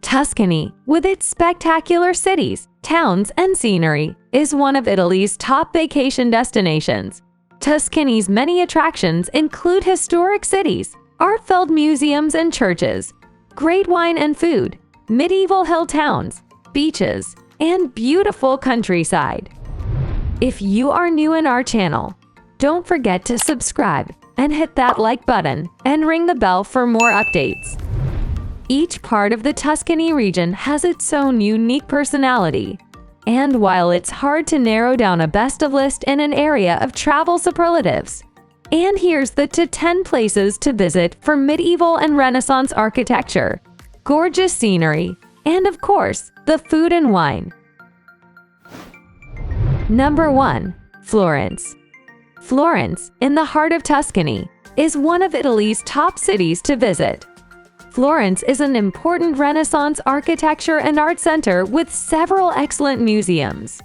Tuscany, with its spectacular cities, towns, and scenery, is one of Italy's top vacation destinations. Tuscany's many attractions include historic cities, art-filled museums and churches, great wine and food, medieval hill towns, beaches, and beautiful countryside. If you are new in our channel, don't forget to subscribe and hit that like button and ring the bell for more updates. Each part of the Tuscany region has its own unique personality, and while it's hard to narrow down a best of list in an area of travel superlatives, and here's the top 10 places to visit for medieval and Renaissance architecture, gorgeous scenery, and of course, the food and wine. Number 1. Florence. Florence, in the heart of Tuscany, is one of Italy's top cities to visit. Florence is an important Renaissance architecture and art center with several excellent museums.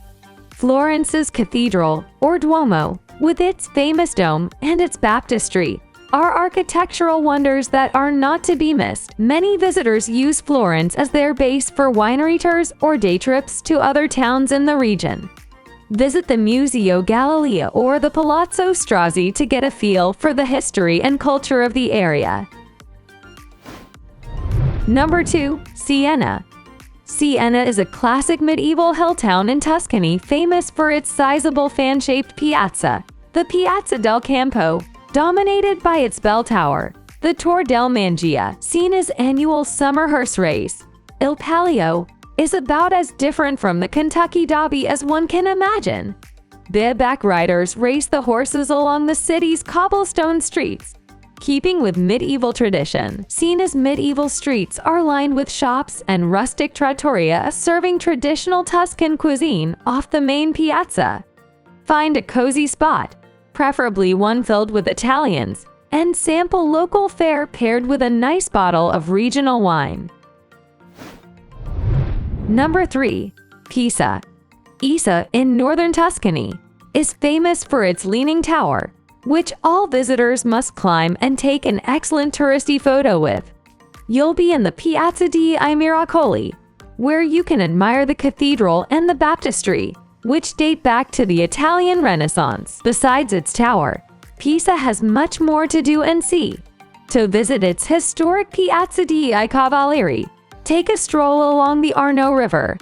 Florence's cathedral, or Duomo, with its famous dome and its baptistry, are architectural wonders that are not to be missed. Many visitors use Florence as their base for winery tours or day trips to other towns in the region. Visit the Museo Galileo or the Palazzo Strozzi to get a feel for the history and culture of the area. Number 2. Siena. Siena is a classic medieval hill town in Tuscany famous for its sizable fan-shaped piazza, the Piazza del Campo, dominated by its bell tower, the Tor del Mangia, Siena's annual summer horse race. Il Palio is about as different from the Kentucky Derby as one can imagine. Bareback riders race the horses along the city's cobblestone streets. Keeping with medieval tradition, Siena's medieval streets are lined with shops and rustic trattoria serving traditional Tuscan cuisine off the main piazza. Find a cozy spot, preferably one filled with Italians, and sample local fare paired with a nice bottle of regional wine. Number 3. Pisa. Pisa, in northern Tuscany, is famous for its leaning tower, which all visitors must climb and take an excellent touristy photo with. You'll be in the Piazza dei Miracoli, where you can admire the cathedral and the baptistry, which date back to the Italian Renaissance. Besides its tower, Pisa has much more to do and see. To visit its historic Piazza dei Cavalieri, take a stroll along the Arno River,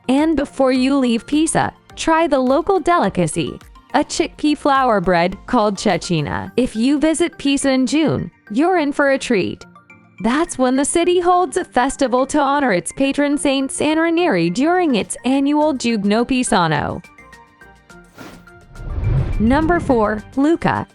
and before you leave Pisa, try the local delicacy, a chickpea flour bread called cecina. If you visit Pisa in June, you're in for a treat. That's when the city holds a festival to honor its patron saint San Ranieri during its annual Giugno Pisano. Number 4. Lucca.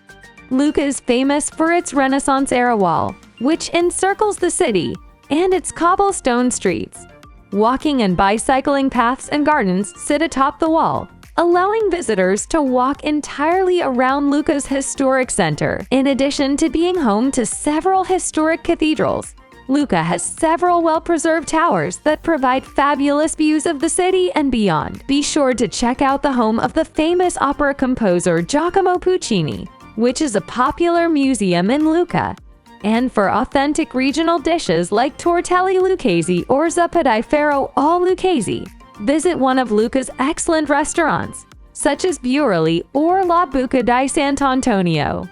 Lucca is famous for its Renaissance-era wall, which encircles the city, and its cobblestone streets. Walking and bicycling paths and gardens sit atop the wall, allowing visitors to walk entirely around Lucca's historic center. In addition to being home to several historic cathedrals, Lucca has several well-preserved towers that provide fabulous views of the city and beyond. Be sure to check out the home of the famous opera composer Giacomo Puccini, which is a popular museum in Lucca. And for authentic regional dishes like tortelli lucchese or zuppa di ferro al lucchese, visit one of Lucca's excellent restaurants, such as Burali or La Buca di Sant'Antonio.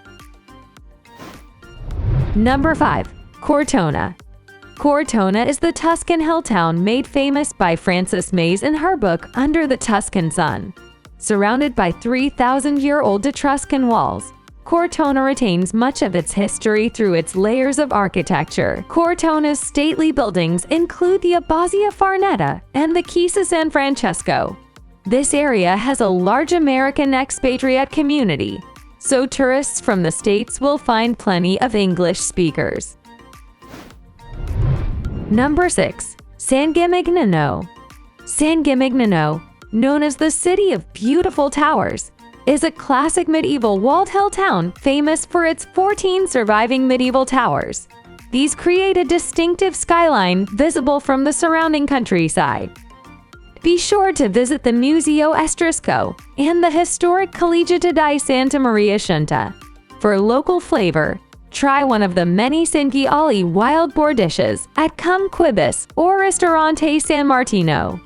Number 5. Cortona. Cortona is the Tuscan hill town made famous by Frances Mays in her book Under the Tuscan Sun. Surrounded by 3,000-year-old Etruscan walls, Cortona retains much of its history through its layers of architecture. Cortona's stately buildings include the Abbazia Farneta and the Chiesa San Francesco. This area has a large American expatriate community, so tourists from the States will find plenty of English speakers. Number 6. San Gimignano. San Gimignano, known as the City of Beautiful Towers, is a classic medieval walled hill town famous for its 14 surviving medieval towers. These create a distinctive skyline visible from the surrounding countryside. Be sure to visit the Museo Estrisco and the historic Collegiata di Santa Maria Sciunta. For local flavor, Try one of the many Cinque wild boar dishes at Cum Quibus or Ristorante San Martino.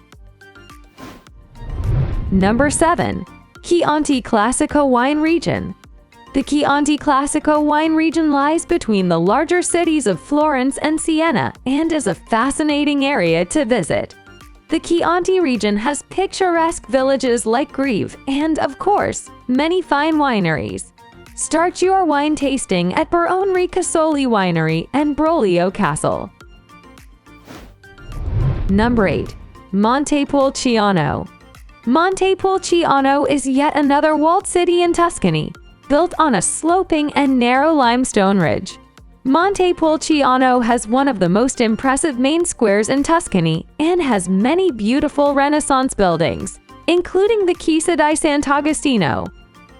Number 7. Chianti Classico Wine Region. The Chianti Classico wine region lies between the larger cities of Florence and Siena and is a fascinating area to visit. The Chianti region has picturesque villages like Greve and, of course, many fine wineries. Start your wine tasting at Barone Ricasoli Winery and Broglio Castle. Number 8. Montepulciano. Montepulciano is yet another walled city in Tuscany, built on a sloping and narrow limestone ridge. Montepulciano has one of the most impressive main squares in Tuscany and has many beautiful Renaissance buildings, including the Chiesa di Sant'Agostino.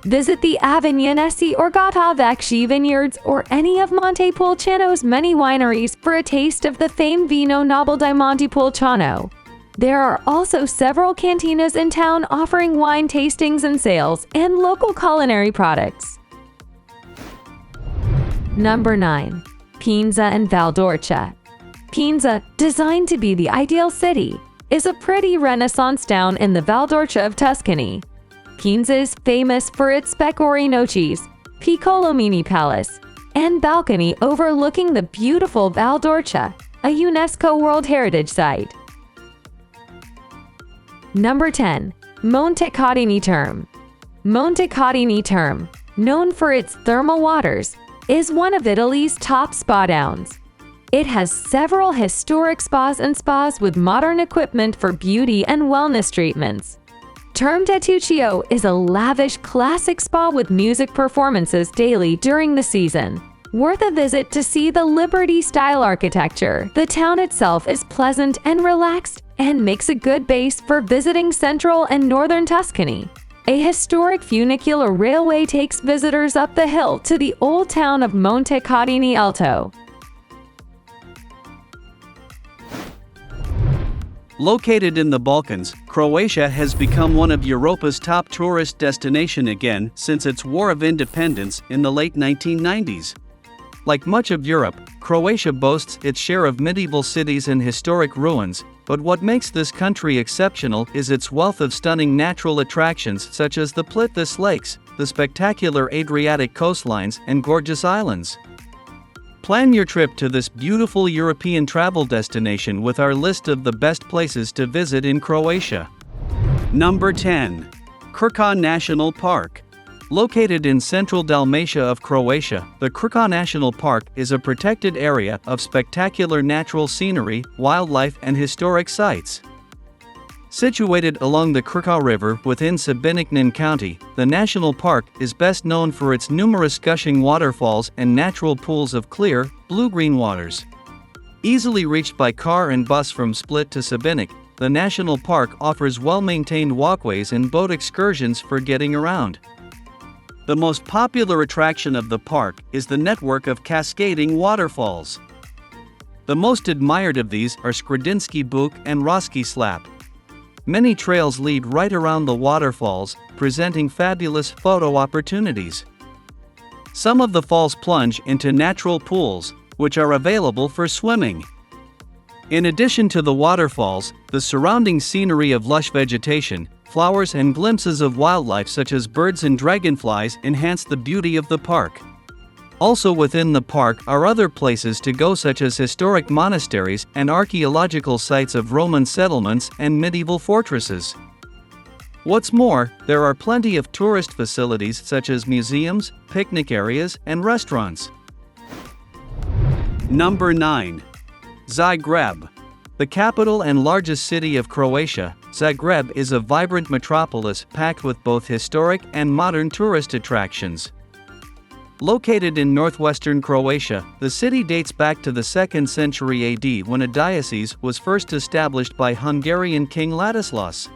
Visit the Avignonesi or Gattavecchi vineyards or any of Montepulciano's many wineries for a taste of the famed Vino Nobile di Montepulciano. There are also several cantinas in town offering wine tastings and sales and local culinary products. Number 9. Pinza and Valdorcia. Pinza, designed to be the ideal city, is a pretty Renaissance town in the Valdorcia of Tuscany. Pinza is famous for its Pecorino Nocis, Piccolo Mini Palace, and balcony overlooking the beautiful Valdorcia, a UNESCO World Heritage Site. Number 10. Montecatini Terme. Montecatini Terme, known for its thermal waters, is one of Italy's top spa towns. It has several historic spas with modern equipment for beauty and wellness treatments. Terme Tetuccio is a lavish classic spa with music performances daily during the season. Worth a visit to see the Liberty-style architecture. The town itself is pleasant and relaxed and makes a good base for visiting central and northern Tuscany. A historic funicular railway takes visitors up the hill to the old town of Montecatini Alto. Located in the Balkans, Croatia has become one of Europa's top tourist destinations again since its War of Independence in the late 1990s. Like much of Europe, Croatia boasts its share of medieval cities and historic ruins, but what makes this country exceptional is its wealth of stunning natural attractions such as the Plitvice Lakes, the spectacular Adriatic coastlines, and gorgeous islands. Plan your trip to this beautiful European travel destination with our list of the best places to visit in Croatia. Number 10. Krka National Park. Located in central Dalmatia of Croatia, the Krka National Park is a protected area of spectacular natural scenery, wildlife, and historic sites. Situated along the Krka River within Šibenik County, the national park is best known for its numerous gushing waterfalls and natural pools of clear, blue-green waters. Easily reached by car and bus from Split to Šibenik, the national park offers well-maintained walkways and boat excursions for getting around. The most popular attraction of the park is the network of cascading waterfalls. The most admired of these are Skredinsky Buk and Roski Slap. Many trails lead right around the waterfalls, presenting fabulous photo opportunities. Some of the falls plunge into natural pools, which are available for swimming. In addition to the waterfalls, the surrounding scenery of lush vegetation, flowers, and glimpses of wildlife such as birds and dragonflies enhance the beauty of the park. Also within the park are other places to go such as historic monasteries and archaeological sites of Roman settlements and medieval fortresses. What's more, there are plenty of tourist facilities such as museums, picnic areas, and restaurants. Number 9. Zagreb. The capital and largest city of Croatia, Zagreb is a vibrant metropolis packed with both historic and modern tourist attractions. Located in northwestern Croatia, the city dates back to the 2nd century AD when a diocese was first established by Hungarian King Ladislaus.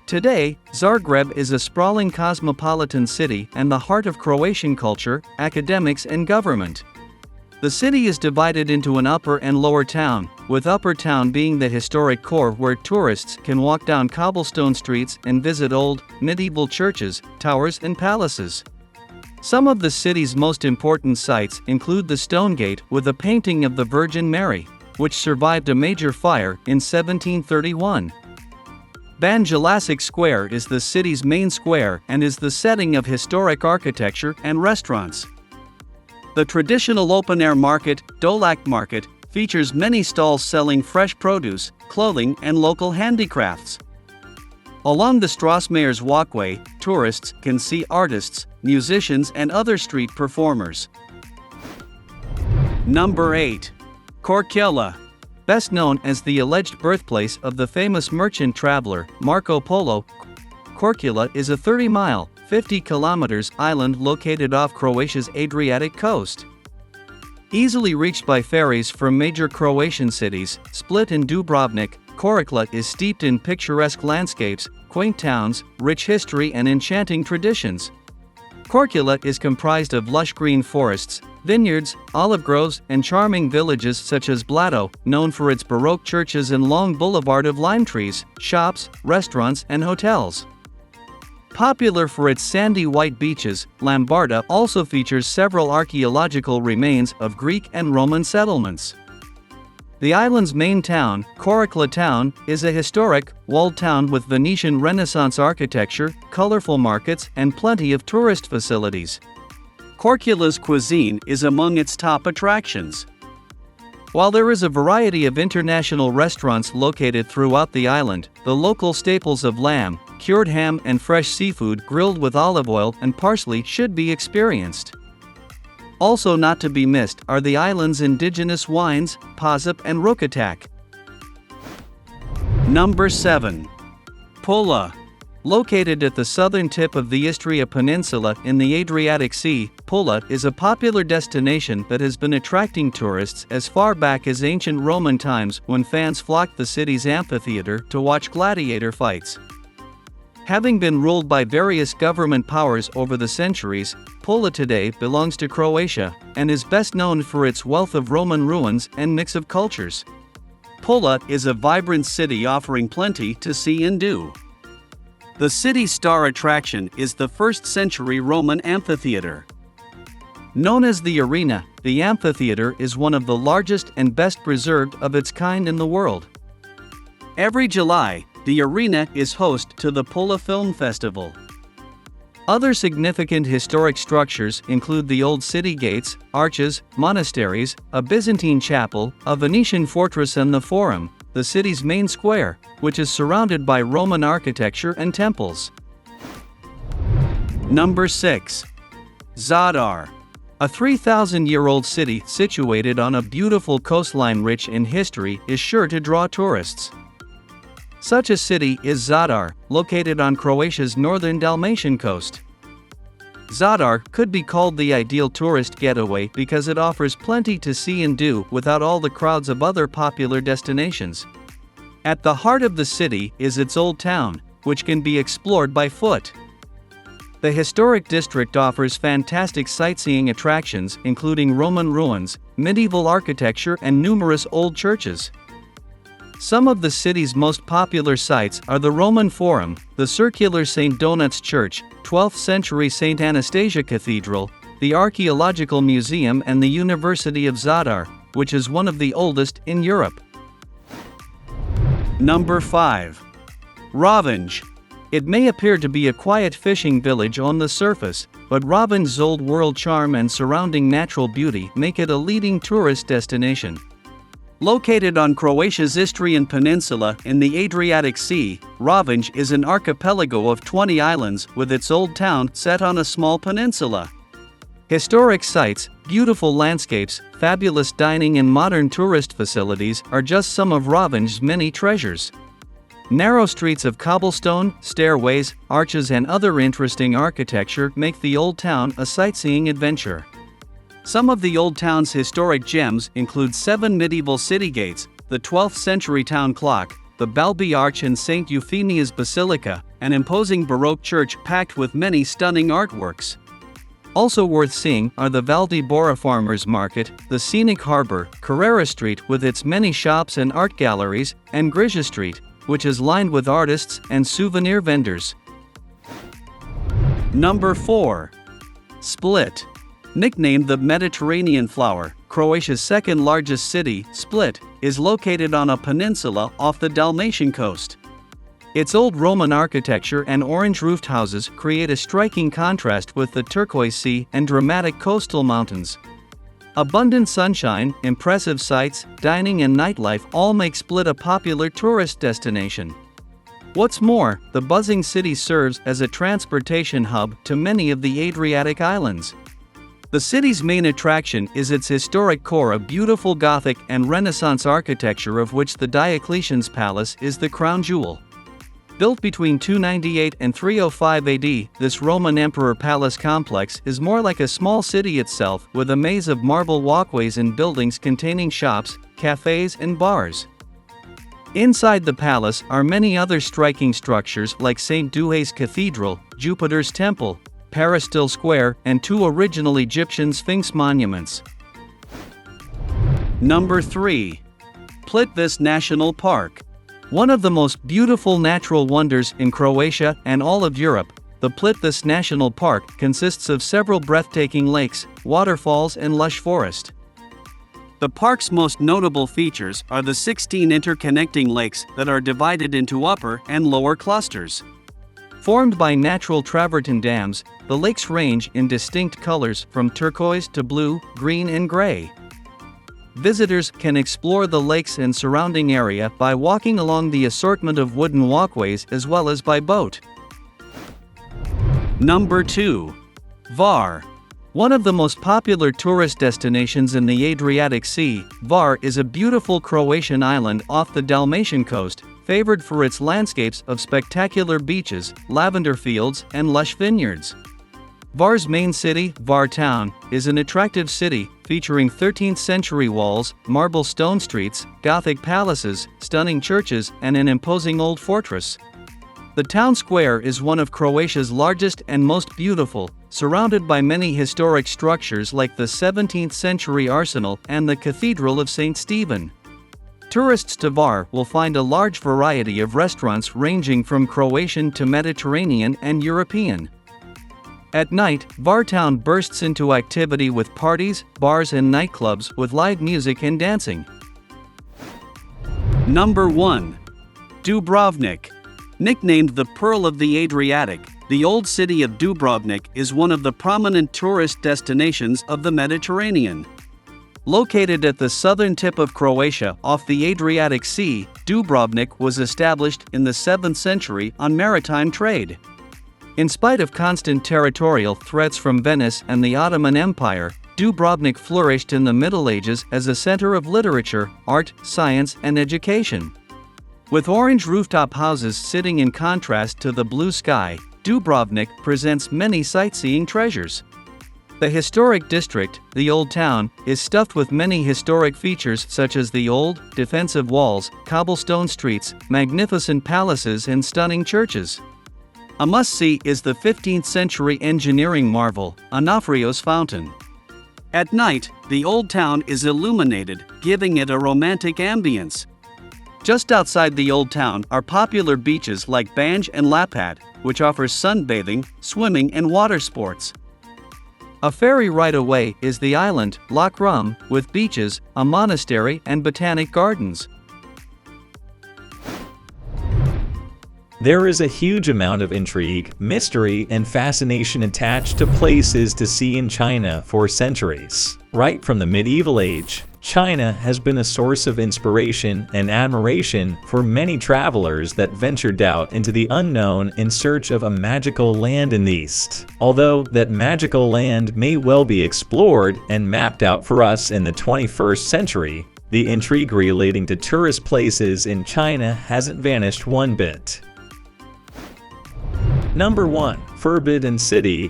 Today, Zagreb is a sprawling cosmopolitan city and the heart of Croatian culture, academics, and government. The city is divided into an upper and lower town, with upper town being the historic core where tourists can walk down cobblestone streets and visit old, medieval churches, towers, and palaces. Some of the city's most important sites include the Stone Gate with a painting of the Virgin Mary, which survived a major fire in 1731. Ban Jelassic Square is the city's main square and is the setting of historic architecture and restaurants. The traditional open-air market, Dolak Market, features many stalls selling fresh produce, clothing, and local handicrafts. Along the Strassmayer's Walkway, tourists can see artists, musicians, and other street performers. Number 8. Korčula. Best known as the alleged birthplace of the famous merchant traveler Marco Polo, Korčula is a 30-mile, 50 kilometers island located off Croatia's Adriatic coast. Easily reached by ferries from major Croatian cities, Split and Dubrovnik, Korčula is steeped in picturesque landscapes, quaint towns, rich history, and enchanting traditions. Korčula is comprised of lush green forests, vineyards, olive groves, and charming villages such as Blato, known for its Baroque churches and long boulevard of lime trees, shops, restaurants, and hotels. Popular for its sandy white beaches, Lambarda also features several archaeological remains of Greek and Roman settlements. The island's main town, Korčula Town, is a historic, walled town with Venetian Renaissance architecture, colorful markets, and plenty of tourist facilities. Korčula's cuisine is among its top attractions. While there is a variety of international restaurants located throughout the island, the local staples of lamb, cured ham, and fresh seafood grilled with olive oil and parsley should be experienced. Also not to be missed are the island's indigenous wines, Pazip and Rokatak. Number 7. Pula. Located at the southern tip of the Istria Peninsula in the Adriatic Sea, Pula is a popular destination that has been attracting tourists as far back as ancient Roman times when fans flocked the city's amphitheater to watch gladiator fights. Having been ruled by various government powers over the centuries, Pula today belongs to Croatia and is best known for its wealth of Roman ruins and mix of cultures. Pula is a vibrant city offering plenty to see and do. The city's star attraction is the 1st century Roman amphitheater. Known as the Arena, the amphitheater is one of the largest and best preserved of its kind in the world. Every July, the arena is host to the Pula Film Festival. Other significant historic structures include the old city gates, arches, monasteries, a Byzantine chapel, a Venetian fortress, and the Forum, the city's main square, which is surrounded by Roman architecture and temples. Number 6. Zadar. A 3,000-year-old city situated on a beautiful coastline rich in history is sure to draw tourists. Such a city is Zadar, located on Croatia's northern Dalmatian coast. Zadar could be called the ideal tourist getaway because it offers plenty to see and do without all the crowds of other popular destinations. At the heart of the city is its old town, which can be explored by foot. The historic district offers fantastic sightseeing attractions including Roman ruins, medieval architecture, and numerous old churches. Some of the city's most popular sites are the Roman Forum, the circular St. Donat's Church, 12th century St. Anastasia Cathedral, the Archaeological Museum, and the University of Zadar, which is one of the oldest in Europe. Number 5. Ravenj. It may appear to be a quiet fishing village on the surface, but Ravenj's old world charm and surrounding natural beauty make it a leading tourist destination. Located on Croatia's Istrian Peninsula in the Adriatic Sea, Ravenj is an archipelago of 20 islands with its old town set on a small peninsula. Historic sites, beautiful landscapes, fabulous dining, and modern tourist facilities are just some of Ravenj's many treasures. Narrow streets of cobblestone, stairways, arches, and other interesting architecture make the old town a sightseeing adventure. Some of the old town's historic gems include 7 medieval city gates, the 12th century town clock, the Balbi Arch, and St. Euphemia's Basilica, an imposing Baroque church packed with many stunning artworks. Also worth seeing are the Valdibora Farmers Market, the scenic harbor, Carrera Street with its many shops and art galleries, and Grisia Street, which is lined with artists and souvenir vendors. Number 4. Split. Nicknamed the Mediterranean flower, Croatia's second largest city, Split, is located on a peninsula off the Dalmatian coast. Its old Roman architecture and orange-roofed houses create a striking contrast with the turquoise sea and dramatic coastal mountains. Abundant sunshine, impressive sights, dining and nightlife all make Split a popular tourist destination. What's more, the buzzing city serves as a transportation hub to many of the Adriatic islands. The city's main attraction is its historic core of beautiful Gothic and Renaissance architecture, of which the Diocletian's Palace is the crown jewel. Built between 298 and 305 AD, this Roman Emperor Palace complex is more like a small city itself, with a maze of marble walkways and buildings containing shops, cafes, and bars. Inside the palace are many other striking structures like St. Douay's Cathedral, Jupiter's Temple, Peristyle Square, and two original Egyptian Sphinx monuments. Number 3. Plitvice National Park. One of the most beautiful natural wonders in Croatia and all of Europe, the Plitvice National Park consists of several breathtaking lakes, waterfalls, and lush forest. The park's most notable features are the 16 interconnecting lakes that are divided into upper and lower clusters. Formed by natural travertine dams, the lakes range in distinct colors from turquoise to blue, green, and gray. Visitors can explore the lakes and surrounding area by walking along the assortment of wooden walkways as well as by boat. Number 2. Hvar. One of the most popular tourist destinations in the Adriatic Sea, Hvar is a beautiful Croatian island off the Dalmatian coast, favored for its landscapes of spectacular beaches, lavender fields, and lush vineyards. Hvar's main city, Hvar town, is an attractive city, featuring 13th-century walls, marble stone streets, Gothic palaces, stunning churches, and an imposing old fortress. The town square is one of Croatia's largest and most beautiful, surrounded by many historic structures like the 17th-century arsenal and the Cathedral of St. Stephen. Tourists to Hvar will find a large variety of restaurants ranging from Croatian to Mediterranean and European. At night, Hvar town bursts into activity with parties, bars, and nightclubs with live music and dancing. Number 1. Dubrovnik. Nicknamed the Pearl of the Adriatic, the old city of Dubrovnik is one of the prominent tourist destinations of the Mediterranean. Located at the southern tip of Croatia off the Adriatic Sea, Dubrovnik was established in the 7th century on maritime trade. In spite of constant territorial threats from Venice and the Ottoman Empire, Dubrovnik flourished in the Middle Ages as a center of literature, art, science, and education. With orange rooftop houses sitting in contrast to the blue sky, Dubrovnik presents many sightseeing treasures. The historic district, the Old Town, is stuffed with many historic features such as the old, defensive walls, cobblestone streets, magnificent palaces, and stunning churches. A must-see is the 15th-century engineering marvel, Onofrio's Fountain. At night, the Old Town is illuminated, giving it a romantic ambience. Just outside the Old Town are popular beaches like Banj and Lapat, which offers sunbathing, swimming, and water sports. A ferry ride away is the island, Loch Rum, with beaches, a monastery, and botanic gardens. There is a huge amount of intrigue, mystery, and fascination attached to places to see in China for centuries. Right from the medieval age, China has been a source of inspiration and admiration for many travelers that ventured out into the unknown in search of a magical land in the East. Although that magical land may well be explored and mapped out for us in the 21st century, the intrigue relating to tourist places in China hasn't vanished one bit. Number 1. Forbidden City.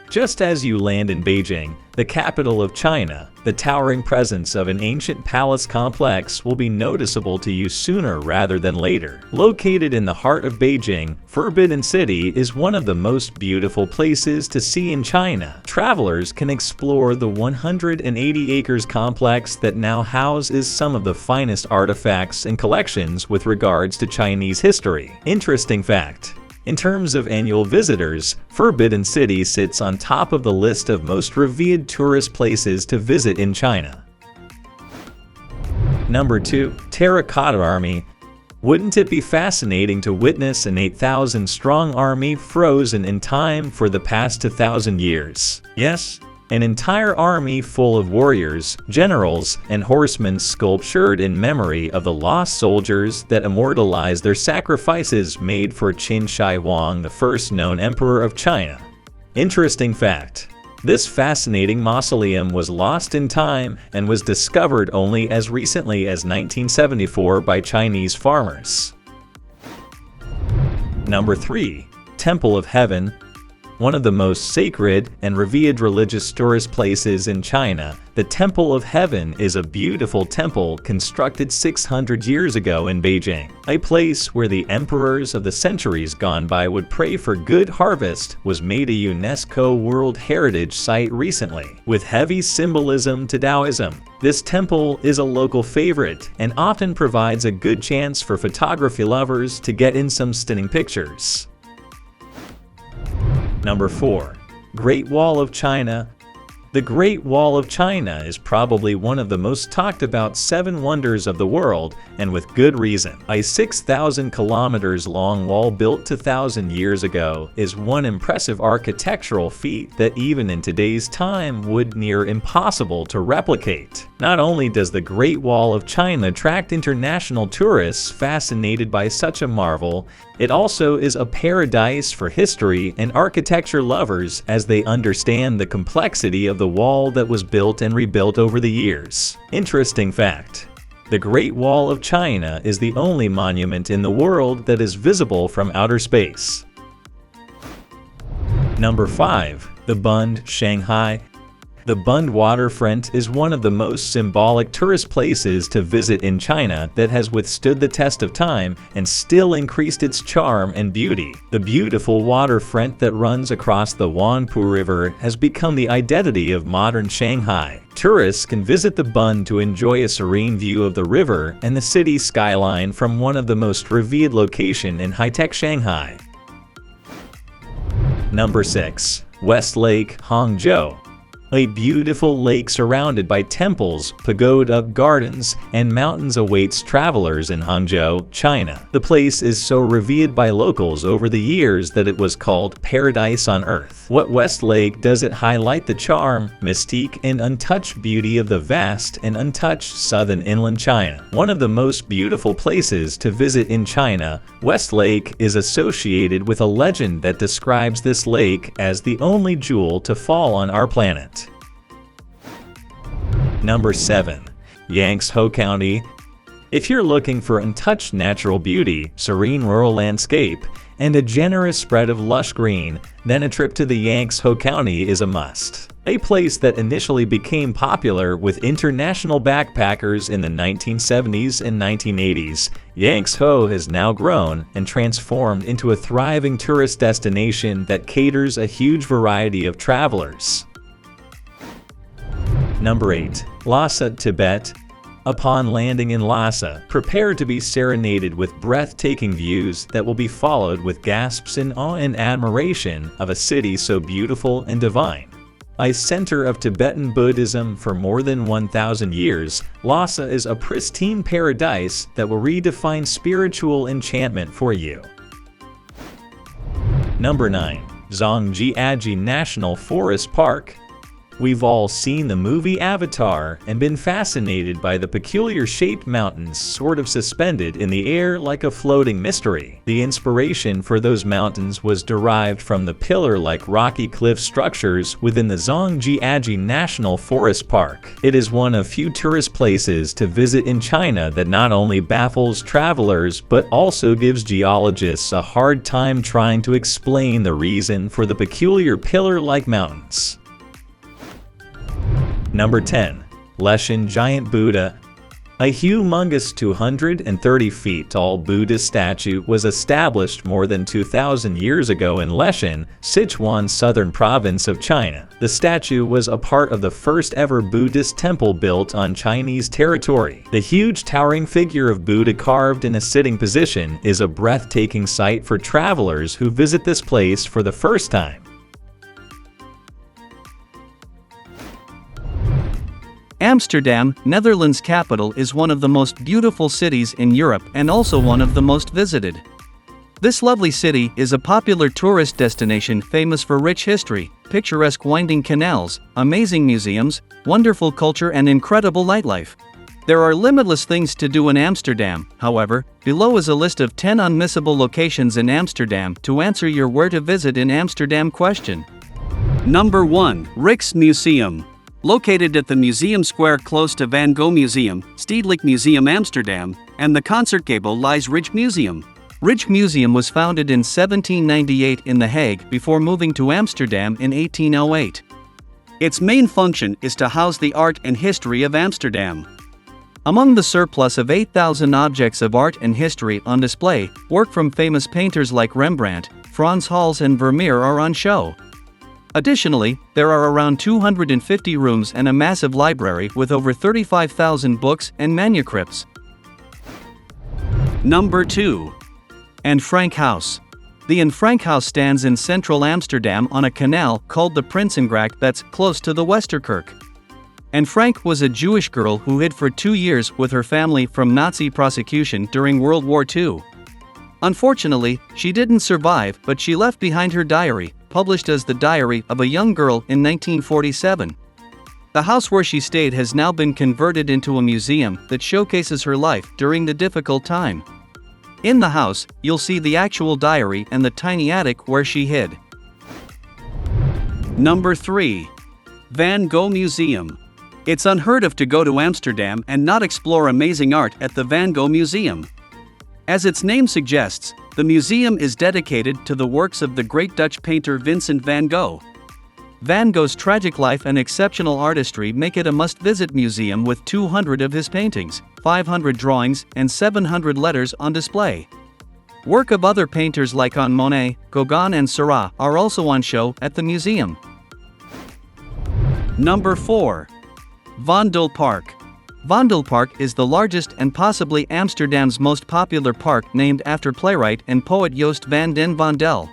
Just as you land in Beijing, the capital of China, the towering presence of an ancient palace complex will be noticeable to you sooner rather than later. Located in the heart of Beijing, Forbidden City is one of the most beautiful places to see in China. Travelers can explore the 180 acres complex that now houses some of the finest artifacts and collections with regards to Chinese history. Interesting fact: In terms of annual visitors, Forbidden City sits on top of the list of most revered tourist places to visit in China. Number 2. Terracotta Army. Wouldn't it be fascinating to witness an 8,000-strong army frozen in time for the past 2,000 years? Yes, an entire army full of warriors, generals, and horsemen sculptured in memory of the lost soldiers that immortalized their sacrifices made for Qin Shi Huang, the first known emperor of China. Interesting fact. This fascinating mausoleum was lost in time and was discovered only as recently as 1974 by Chinese farmers. Number 3. Temple of Heaven. One of the most sacred and revered religious tourist places in China, the Temple of Heaven is a beautiful temple constructed 600 years ago in Beijing, a place where the emperors of the centuries gone by would pray for good harvest, was made a UNESCO World Heritage Site recently, with heavy symbolism to Taoism. This temple is a local favorite and often provides a good chance for photography lovers to get in some stunning pictures. Number 4. Great Wall of China. The Great Wall of China is probably one of the most talked about 7 wonders of the world, and with good reason. A 6,000 kilometers long wall built 2,000 years ago is one impressive architectural feat that even in today's time would near impossible to replicate. Not only does the Great Wall of China attract international tourists fascinated by such a marvel, it also is a paradise for history and architecture lovers as they understand the complexity of the wall that was built and rebuilt over the years. Interesting fact. The Great Wall of China is the only monument in the world that is visible from outer space. Number 5. The Bund, Shanghai. The Bund waterfront is one of the most symbolic tourist places to visit in China that has withstood the test of time and still increased its charm and beauty. The beautiful waterfront that runs across the Huangpu River has become the identity of modern Shanghai. Tourists can visit the Bund to enjoy a serene view of the river and the city skyline from one of the most revered locations in high-tech Shanghai. Number 6. West Lake, Hangzhou. A beautiful lake surrounded by temples, pagoda gardens, and mountains awaits travelers in Hangzhou, China. The place is so revered by locals over the years that it was called Paradise on Earth. What West Lake does it highlight the charm, mystique, and untouched beauty of the vast and untouched southern inland China. One of the most beautiful places to visit in China, West Lake is associated with a legend that describes this lake as the only jewel to fall on our planet. Number 7. Yangtze County. If you're looking for untouched natural beauty, serene rural landscape, and a generous spread of lush green, then a trip to the Yangtze County is a must. A place that initially became popular with international backpackers in the 1970s and 1980s, Yangtze has now grown and transformed into a thriving tourist destination that caters a huge variety of travelers. Number 8. Lhasa, Tibet. Upon landing in Lhasa, prepare to be serenaded with breathtaking views that will be followed with gasps in awe and admiration of a city so beautiful and divine. A center of Tibetan Buddhism for more than 1,000 years, Lhasa is a pristine paradise that will redefine spiritual enchantment for you. Number 9. Zhangjiajie National Forest Park. We've all seen the movie Avatar and been fascinated by the peculiar-shaped mountains sort of suspended in the air like a floating mystery. The inspiration for those mountains was derived from the pillar-like rocky cliff structures within the Zhangjiajie National Forest Park. It is one of few tourist places to visit in China that not only baffles travelers but also gives geologists a hard time trying to explain the reason for the peculiar pillar-like mountains. Number 10. Leshan Giant Buddha. A humongous 230 feet tall Buddhist statue was established more than 2,000 years ago in Leshan, Sichuan, southern province of China. The statue was a part of the first ever Buddhist temple built on Chinese territory. The huge towering figure of Buddha carved in a sitting position is a breathtaking sight for travelers who visit this place for the first time. Amsterdam, Netherlands capital, is one of the most beautiful cities in Europe and also one of the most visited. This lovely city is a popular tourist destination famous for rich history, picturesque winding canals, amazing museums, wonderful culture and incredible nightlife. There are limitless things to do in Amsterdam. However, below is a list of 10 unmissable locations in Amsterdam to answer your where to visit in Amsterdam question. Number 1. Rijksmuseum. Located at the Museum Square close to Van Gogh Museum, Stedelijk Museum Amsterdam, and the Concertgebouw lies Rijksmuseum. Rijksmuseum was founded in 1798 in The Hague before moving to Amsterdam in 1808. Its main function is to house the art and history of Amsterdam. Among the surplus of 8,000 objects of art and history on display, work from famous painters like Rembrandt, Frans Hals and Vermeer are on show. Additionally, there are around 250 rooms and a massive library with over 35,000 books and manuscripts. Number 2. Anne Frank House. The Anne Frank House stands in central Amsterdam on a canal called the Prinsengracht that's close to the Westerkerk. Anne Frank was a Jewish girl who hid for 2 years with her family from Nazi prosecution during World War II. Unfortunately, she didn't survive, but she left behind her diary, published as The Diary of a Young Girl in 1947. The house where she stayed has now been converted into a museum that showcases her life during the difficult time. In the house, you'll see the actual diary and the tiny attic where she hid. Number 3. Van Gogh Museum. It's unheard of to go to Amsterdam and not explore amazing art at the Van Gogh Museum. As its name suggests, the museum is dedicated to the works of the great Dutch painter Vincent van Gogh. Van Gogh's tragic life and exceptional artistry make it a must-visit museum with 200 of his paintings, 500 drawings, and 700 letters on display. Work of other painters like Monet, Gauguin and Seurat are also on show at the museum. Number 4. Vondelpark. Vondelpark is the largest and possibly Amsterdam's most popular park, named after playwright and poet Joost van den Vondel.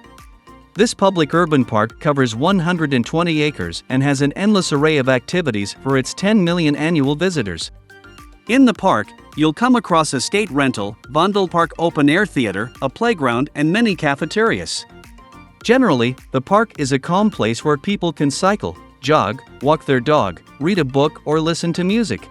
This public urban park covers 120 acres and has an endless array of activities for its 10 million annual visitors. In the park, you'll come across a state rental, Vondelpark open-air theater, a playground and many cafeterias. Generally, the park is a calm place where people can cycle, jog, walk their dog, read a book or listen to music.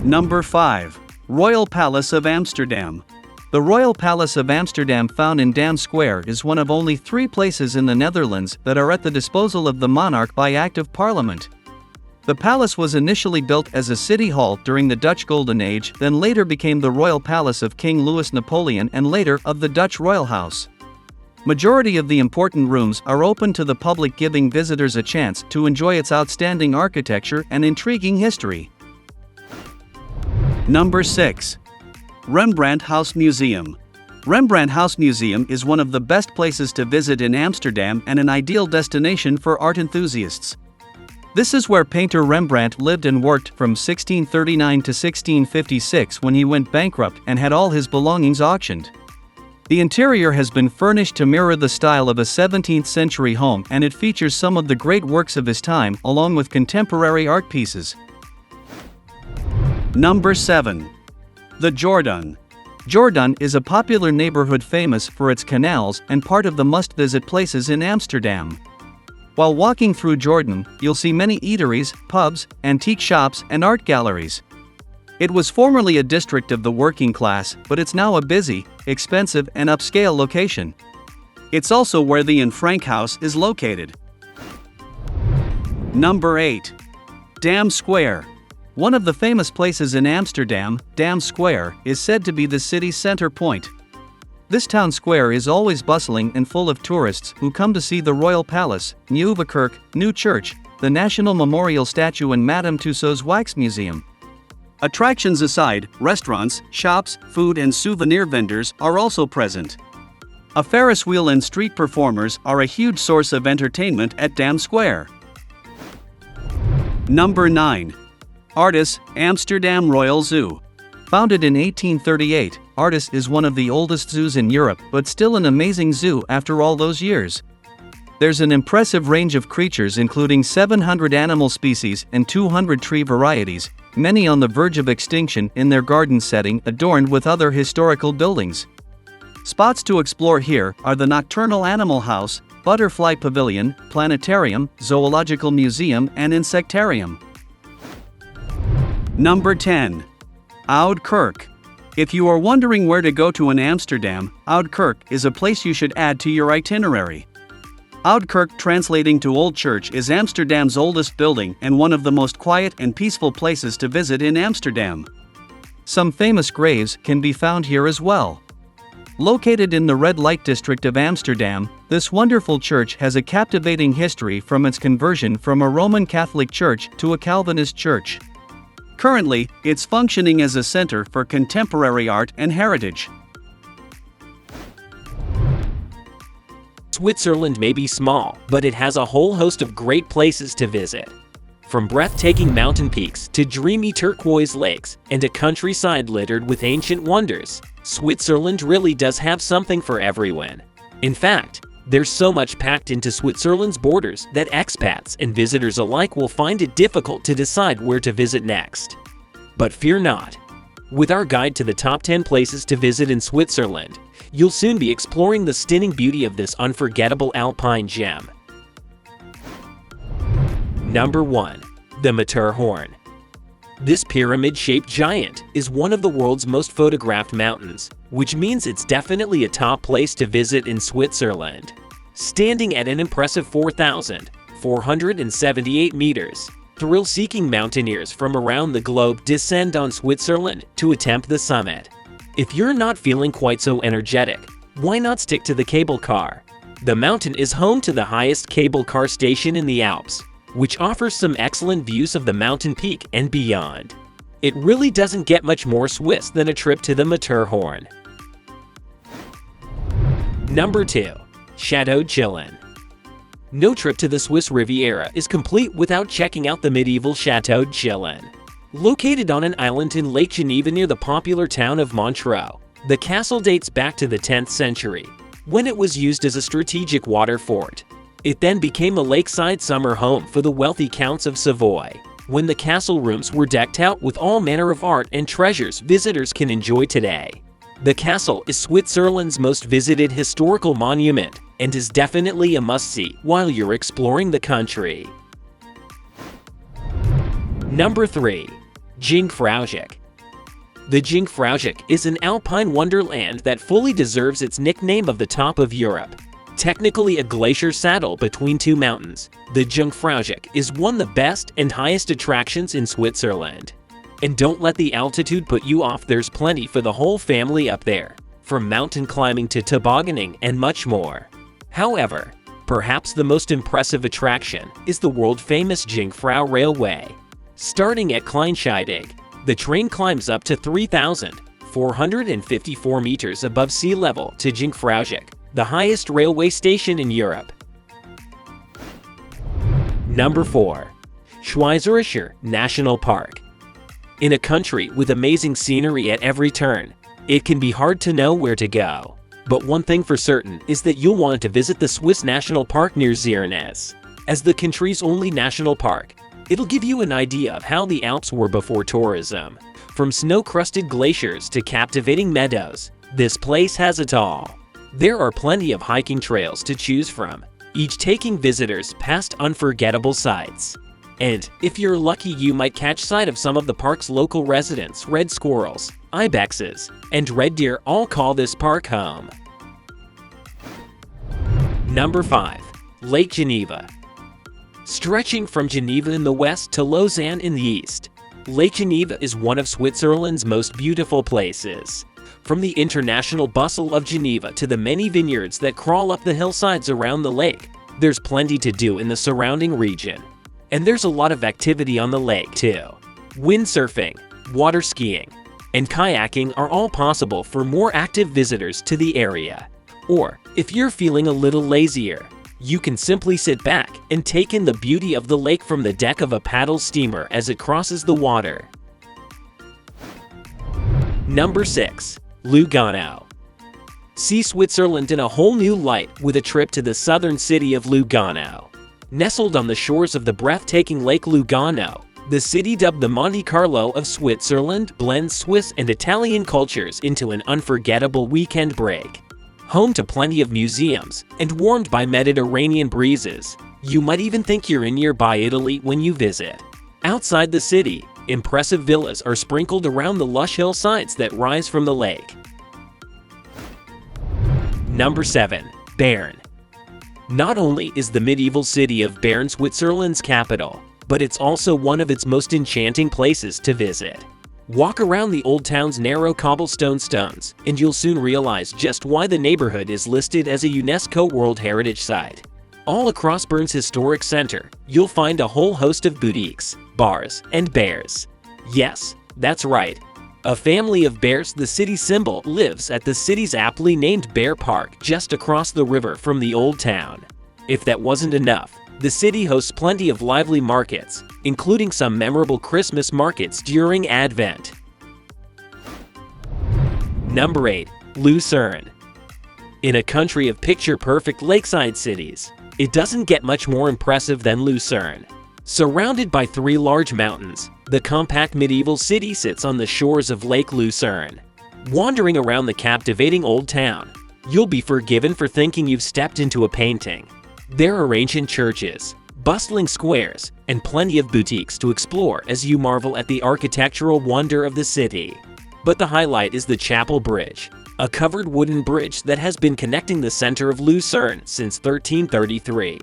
Number 5. Royal Palace of Amsterdam. The Royal Palace of Amsterdam, found in Dam Square, is one of only 3 places in the Netherlands that are at the disposal of the monarch by Act of Parliament. The palace was initially built as a city hall during the Dutch Golden Age, then later became the Royal Palace of King Louis Napoleon and later of the Dutch Royal House. Majority of the important rooms are open to the public, giving visitors a chance to enjoy its outstanding architecture and intriguing history. Number 6. Rembrandt House Museum. Rembrandt House Museum is one of the best places to visit in Amsterdam and an ideal destination for art enthusiasts. This is where painter Rembrandt lived and worked from 1639 to 1656, when he went bankrupt and had all his belongings auctioned. The interior has been furnished to mirror the style of a 17th century home, and it features some of the great works of his time along with contemporary art pieces. Number 7. The Jordaan. Jordaan is a popular neighborhood famous for its canals and part of the must-visit places in Amsterdam. While walking through Jordaan, you'll see many eateries, pubs, antique shops, and art galleries. It was formerly a district of the working class, but it's now a busy, expensive, and upscale location. It's also where the Anne Frank House is located. Number 8. Dam Square. One of the famous places in Amsterdam, Dam Square, is said to be the city's center point. This town square is always bustling and full of tourists who come to see the Royal Palace, Nieuwe Kerk, New Church, the National Memorial Statue and Madame Tussauds Wax Museum. Attractions aside, restaurants, shops, food and souvenir vendors are also present. A Ferris wheel and street performers are a huge source of entertainment at Dam Square. Number 9. Artis, Amsterdam Royal Zoo. Founded in 1838, Artis is one of the oldest zoos in Europe, but still an amazing zoo after all those years. There's an impressive range of creatures including 700 animal species and 200 tree varieties, many on the verge of extinction in their garden setting adorned with other historical buildings. Spots to explore here are the Nocturnal Animal House, Butterfly Pavilion, Planetarium, Zoological Museum and Insectarium. Number 10. Oude Kerk. If you are wondering where to go to in Amsterdam, Oude Kerk is a place you should add to your itinerary. Oude Kerk, translating to Old Church, is Amsterdam's oldest building and one of the most quiet and peaceful places to visit in Amsterdam. Some famous graves can be found here as well. Located in the red light district of Amsterdam, this wonderful church has a captivating history from its conversion from a Roman Catholic church to a Calvinist church. Currently, it's functioning as a center for contemporary art and heritage. Switzerland may be small, but it has a whole host of great places to visit. From breathtaking mountain peaks to dreamy turquoise lakes and a countryside littered with ancient wonders, Switzerland really does have something for everyone. In fact, there's so much packed into Switzerland's borders that expats and visitors alike will find it difficult to decide where to visit next. But fear not. With our guide to the top 10 places to visit in Switzerland, you'll soon be exploring the stunning beauty of this unforgettable alpine gem. Number 1. The Matterhorn. This pyramid-shaped giant is one of the world's most photographed mountains, which means it's definitely a top place to visit in Switzerland. Standing at an impressive 4,478 meters, thrill-seeking mountaineers from around the globe descend on Switzerland to attempt the summit. If you're not feeling quite so energetic, why not stick to the cable car? The mountain is home to the highest cable car station in the Alps, which offers some excellent views of the mountain peak and beyond. It really doesn't get much more Swiss than a trip to the Matterhorn. Number 2. Chateau Chillon. No trip to the Swiss Riviera is complete without checking out the medieval Chateau Chillon. Located on an island in Lake Geneva near the popular town of Montreux, the castle dates back to the 10th century, when it was used as a strategic water fort. It then became a lakeside summer home for the wealthy counts of Savoy, when the castle rooms were decked out with all manner of art and treasures visitors can enjoy today. The castle is Switzerland's most visited historical monument and is definitely a must-see while you're exploring the country. Number 3. Jungfraujoch. The Jungfraujoch is an alpine wonderland that fully deserves its nickname of the top of Europe. Technically a glacier saddle between two mountains, the Jungfraujoch is one of the best and highest attractions in Switzerland. And don't let the altitude put you off, there's plenty for the whole family up there, from mountain climbing to tobogganing and much more. However, perhaps the most impressive attraction is the world-famous Jungfrau Railway. Starting at Kleinscheidegg, the train climbs up to 3,454 meters above sea level to Jungfraujoch, the highest railway station in Europe. Number 4. Schweizerischer National Park. In a country with amazing scenery at every turn, it can be hard to know where to go. But one thing for certain is that you'll want to visit the Swiss National Park near Ziernes. As the country's only national park, it'll give you an idea of how the Alps were before tourism. From snow-crusted glaciers to captivating meadows, this place has it all. There are plenty of hiking trails to choose from, each taking visitors past unforgettable sights. And if you're lucky, you might catch sight of some of the park's local residents. Red squirrels, ibexes, and red deer all call this park home. Number 5. Lake Geneva. Stretching from Geneva in the west to Lausanne in the east, Lake Geneva is one of Switzerland's most beautiful places. From the international bustle of Geneva to the many vineyards that crawl up the hillsides around the lake, there's plenty to do in the surrounding region. And there's a lot of activity on the lake too. Windsurfing, water skiing, and kayaking are all possible for more active visitors to the area. Or, if you're feeling a little lazier, you can simply sit back and take in the beauty of the lake from the deck of a paddle steamer as it crosses the water. Number 6. Lugano. See Switzerland in a whole new light with a trip to the southern city of Lugano. Nestled on the shores of the breathtaking Lake Lugano, the city dubbed the Monte Carlo of Switzerland blends Swiss and Italian cultures into an unforgettable weekend break. Home to plenty of museums and warmed by Mediterranean breezes, you might even think you're in nearby Italy when you visit. Outside the city, impressive villas are sprinkled around the lush hillsides that rise from the lake. Number 7. Bern. Not only is the medieval city of Bern Switzerland's capital, but it's also one of its most enchanting places to visit. Walk around the old town's narrow cobblestone stones, and you'll soon realize just why the neighborhood is listed as a UNESCO World Heritage Site. All across Bern's historic center, you'll find a whole host of boutiques, bars, and bears. Yes, that's right. A family of bears, the city's symbol, lives at the city's aptly named Bear Park just across the river from the old town. If that wasn't enough, the city hosts plenty of lively markets, including some memorable Christmas markets during Advent. Number 8. Lucerne. In a country of picture-perfect lakeside cities, it doesn't get much more impressive than Lucerne. Surrounded by 3 large mountains, the compact medieval city sits on the shores of Lake Lucerne. Wandering around the captivating old town, you'll be forgiven for thinking you've stepped into a painting. There are ancient churches, bustling squares, and plenty of boutiques to explore as you marvel at the architectural wonder of the city. But the highlight is the Chapel Bridge, a covered wooden bridge that has been connecting the center of Lucerne since 1333.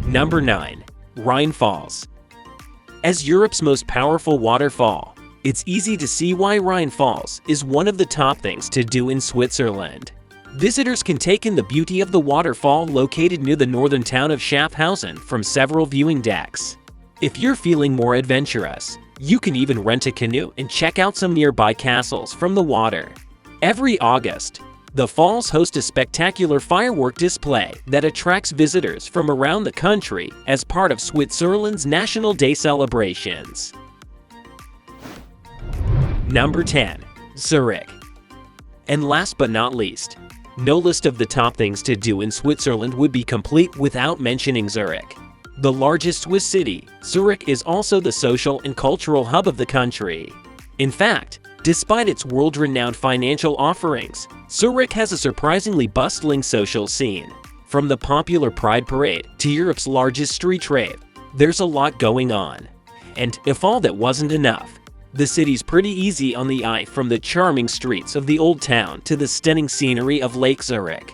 Number 9. Rhine Falls. As Europe's most powerful waterfall, it's easy to see why Rhine Falls is one of the top things to do in Switzerland. Visitors can take in the beauty of the waterfall located near the northern town of Schaffhausen from several viewing decks. If you're feeling more adventurous, you can even rent a canoe and check out some nearby castles from the water. Every August, the falls host a spectacular firework display that attracts visitors from around the country as part of Switzerland's National Day celebrations. Number 10. Zurich. And last but not least, no list of the top things to do in Switzerland would be complete without mentioning Zurich. The largest Swiss city, Zurich is also the social and cultural hub of the country. In fact, despite its world-renowned financial offerings, Zurich has a surprisingly bustling social scene. From the popular Pride Parade to Europe's largest street trade, there's a lot going on. And if all that wasn't enough, the city's pretty easy on the eye, from the charming streets of the old town to the stunning scenery of Lake Zurich.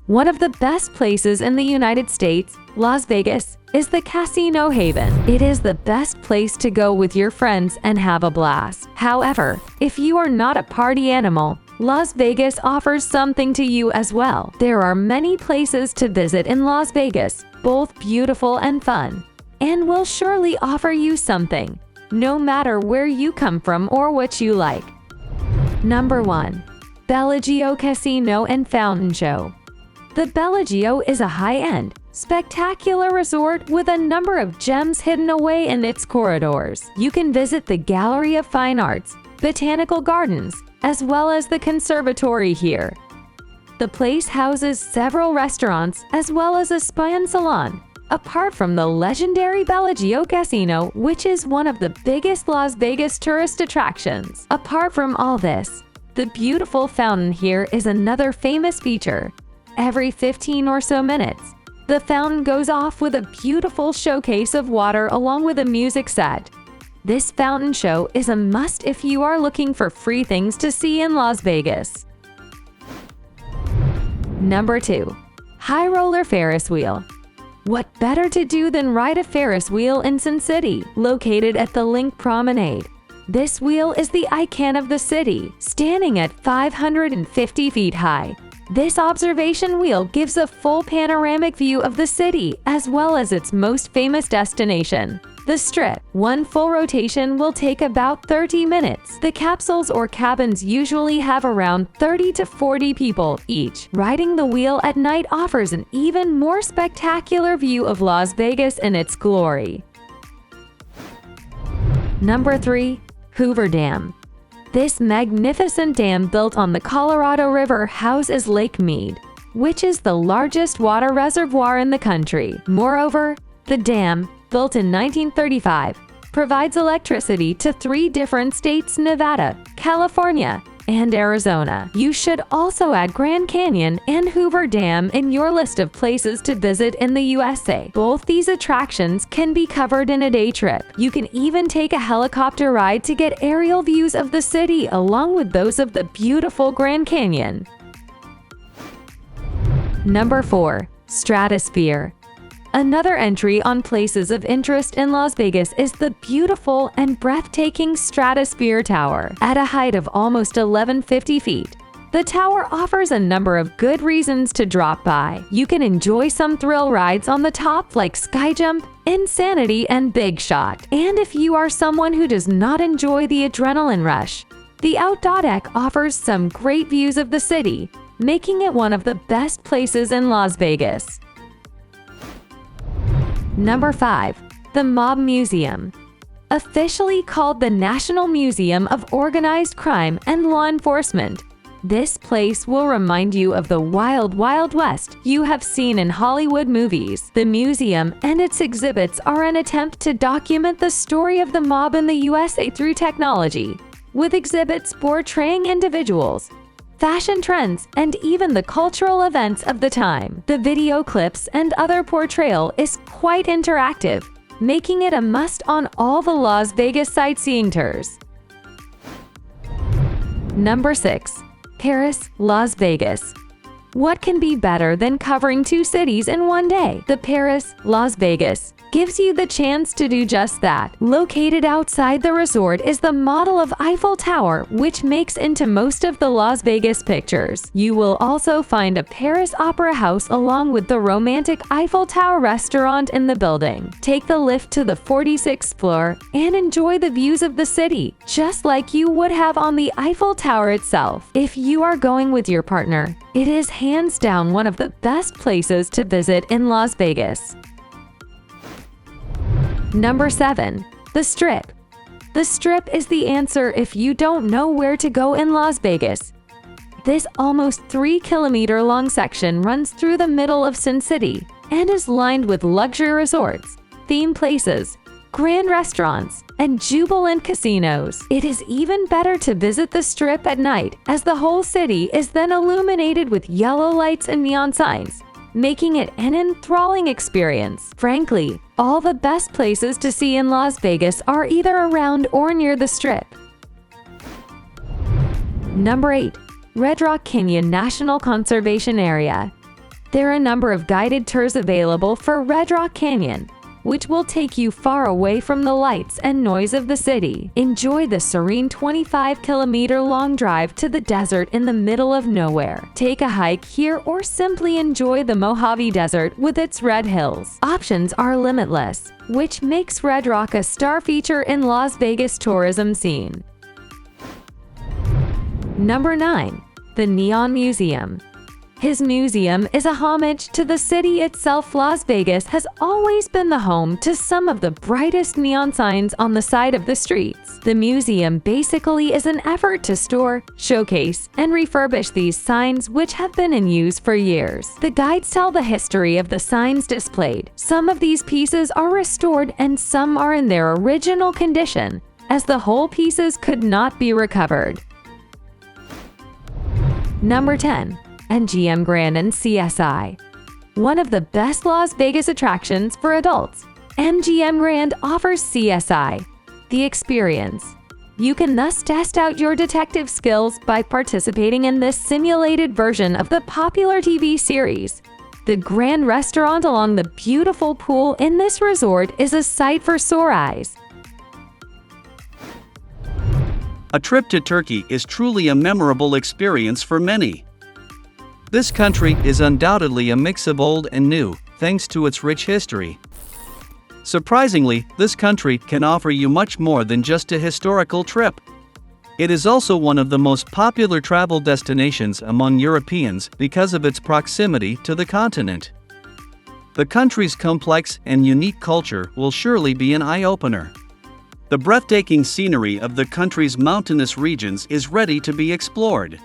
One of the best places in the United States, Las Vegas, is the Casino Haven. It is the best place to go with your friends and have a blast. However, if you are not a party animal, Las Vegas offers something to you as well. There are many places to visit in Las Vegas, both beautiful and fun, and will surely offer you something, no matter where you come from or what you like. Number 1. Bellagio Casino and Fountain Show. The Bellagio is a high-end, spectacular resort with a number of gems hidden away in its corridors. You can visit the Gallery of Fine Arts, botanical gardens, as well as the conservatory here. The place houses several restaurants as well as a spa and salon. Apart from the legendary Bellagio Casino, which is one of the biggest Las Vegas tourist attractions. Apart from all this, the beautiful fountain here is another famous feature. Every 15 or so minutes, the fountain goes off with a beautiful showcase of water along with a music set. This fountain show is a must if you are looking for free things to see in Las Vegas. Number 2. High Roller Ferris Wheel. What better to do than ride a Ferris wheel in Sin City, located at the Link Promenade? This wheel is the icon of the city, standing at 550 feet high. This observation wheel gives a full panoramic view of the city as well as its most famous destination, the Strip. One full rotation will take about 30 minutes. The capsules or cabins usually have around 30 to 40 people each. Riding the wheel at night offers an even more spectacular view of Las Vegas in its glory. Number 3. Hoover Dam. This magnificent dam built on the Colorado River houses Lake Mead, which is the largest water reservoir in the country. Moreover, the dam, built in 1935, provides electricity to 3 different states: Nevada, California, and Arizona. You should also add Grand Canyon and Hoover Dam in your list of places to visit in the USA. Both these attractions can be covered in a day trip. You can even take a helicopter ride to get aerial views of the city along with those of the beautiful Grand Canyon. Number 4. Stratosphere. Another entry on places of interest in Las Vegas is the beautiful and breathtaking Stratosphere Tower. At a height of almost 1,150 feet, the tower offers a number of good reasons to drop by. You can enjoy some thrill rides on the top like Skyjump, Insanity, and Big Shot. And if you are someone who does not enjoy the adrenaline rush, the outdoor deck offers some great views of the city, making it one of the best places in Las Vegas. Number 5. The Mob Museum. Officially called the National Museum of Organized Crime and Law Enforcement, this place will remind you of the wild, wild west you have seen in Hollywood movies. The museum and its exhibits are an attempt to document the story of the mob in the USA through technology, with exhibits portraying individuals, fashion trends, and even the cultural events of the time. The video clips and other portrayal is quite interactive, making it a must on all the Las Vegas sightseeing tours. Number 6. Paris, Las Vegas. What can be better than covering 2 cities in one day? The Paris, Las Vegas gives you the chance to do just that. Located outside the resort is the model of Eiffel Tower, which makes into most of the Las Vegas pictures. You will also find a Paris Opera House along with the romantic Eiffel Tower restaurant in the building. Take the lift to the 46th floor and enjoy the views of the city, just like you would have on the Eiffel Tower itself. If you are going with your partner, it is hands down one of the best places to visit in Las Vegas. Number 7. The Strip. The Strip is the answer if you don't know where to go in Las Vegas. This almost 3-kilometer long section runs through the middle of Sin City and is lined with luxury resorts, theme places, grand restaurants, and jubilant casinos. It is even better to visit the Strip at night, as the whole city is then illuminated with yellow lights and neon signs, making it an enthralling experience. Frankly, all the best places to see in Las Vegas are either around or near the Strip. Number 8. Red Rock Canyon National Conservation Area. There are a number of guided tours available for Red Rock Canyon, which will take you far away from the lights and noise of the city. Enjoy the serene 25-kilometer-long drive to the desert in the middle of nowhere. Take a hike here or simply enjoy the Mojave Desert with its red hills. Options are limitless, which makes Red Rock a star feature in Las Vegas tourism scene. Number 9. The Neon Museum. His museum is a homage to the city itself. Las Vegas has always been the home to some of the brightest neon signs on the side of the streets. The museum basically is an effort to store, showcase, and refurbish these signs, which have been in use for years. The guides tell the history of the signs displayed. Some of these pieces are restored and some are in their original condition, as the whole pieces could not be recovered. Number 10. MGM Grand and CSI. One of the best Las Vegas attractions for adults, MGM Grand offers CSI, the experience. You can thus test out your detective skills by participating in this simulated version of the popular TV series. The Grand Restaurant along the beautiful pool in this resort is a sight for sore eyes. A trip to Turkey is truly a memorable experience for many. This country is undoubtedly a mix of old and new, thanks to its rich history. Surprisingly, this country can offer you much more than just a historical trip. It is also one of the most popular travel destinations among Europeans because of its proximity to the continent. The country's complex and unique culture will surely be an eye-opener. The breathtaking scenery of the country's mountainous regions is ready to be explored.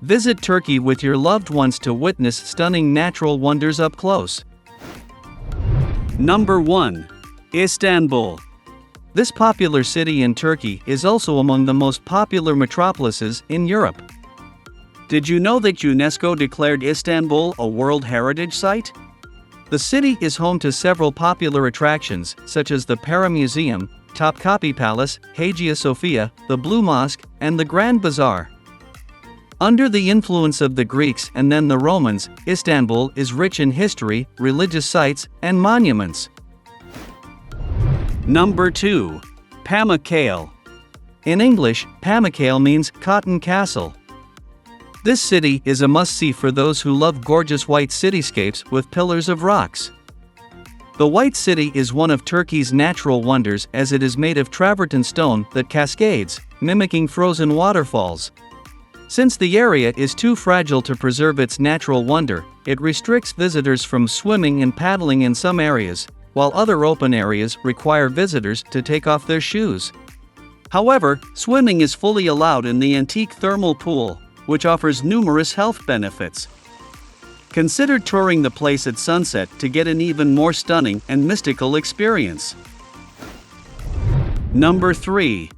Visit Turkey with your loved ones to witness stunning natural wonders up close. Number 1. Istanbul. This popular city in Turkey is also among the most popular metropolises in Europe. Did you know that UNESCO declared Istanbul a World Heritage Site? The city is home to several popular attractions, such as the Para Museum, Topkapi Palace, Hagia Sophia, the Blue Mosque, and the Grand Bazaar. Under the influence of the Greeks and then the Romans, Istanbul is rich in history, religious sites, and monuments. Number 2. Pamukkale. In English, Pamukkale means Cotton Castle. This city is a must-see for those who love gorgeous white cityscapes with pillars of rocks. The White City is one of Turkey's natural wonders as it is made of travertine stone that cascades, mimicking frozen waterfalls. Since the area is too fragile to preserve its natural wonder, it restricts visitors from swimming and paddling in some areas, while other open areas require visitors to take off their shoes. However, swimming is fully allowed in the antique thermal pool, which offers numerous health benefits. Consider touring the place at sunset to get an even more stunning and mystical experience. Number 3.